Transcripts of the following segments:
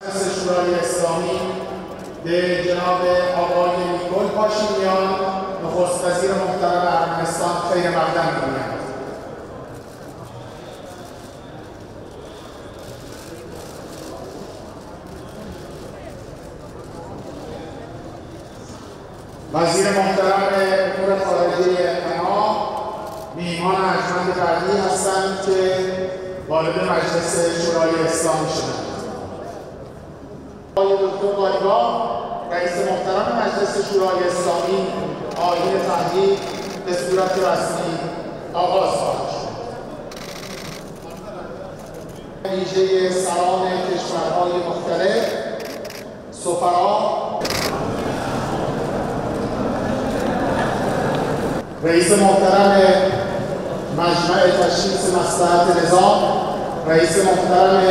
مجلس شورای اسلامی به جناب آقای نیکول پاشینیان نخست وزیر محترم ارمنستان خیر مقدم می‌گویند. وزیر محترم امور خارجه پناه میهمان ارجمند بعدی هستند که وارد مجلس شورای اسلامی شدند. آقای دکتر قالیباف رئیس محترم مجلس شورای اسلامی آیین تحلیل به صورت رسمی آغاز خواهد شد. ویژه سران کشورهای مختلف، سفرا، رئیس محترم مجمع تشخیص مصلحت نظام، رئیس محترم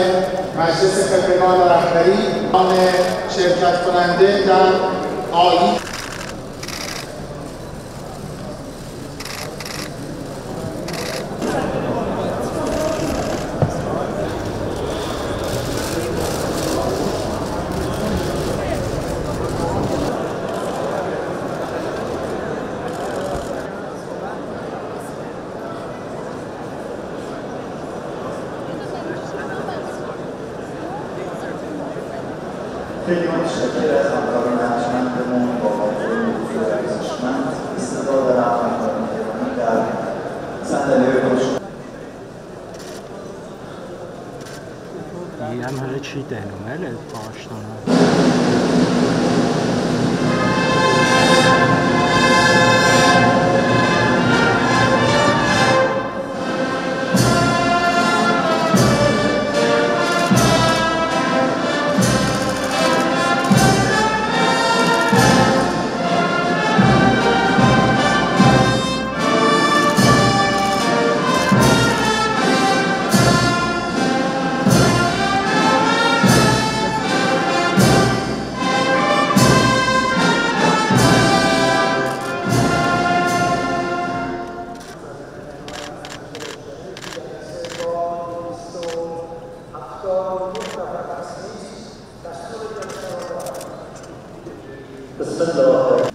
مجلس خبرگان رهبری، آن شرکت کننده در آیین خیلی متشکر از همکاران ارجمندمون با حضور حضور ارزشمند استعداد همکاران ایرانی در صندلی خودشون هم هر چی دنومل پاشتانه بسم الله.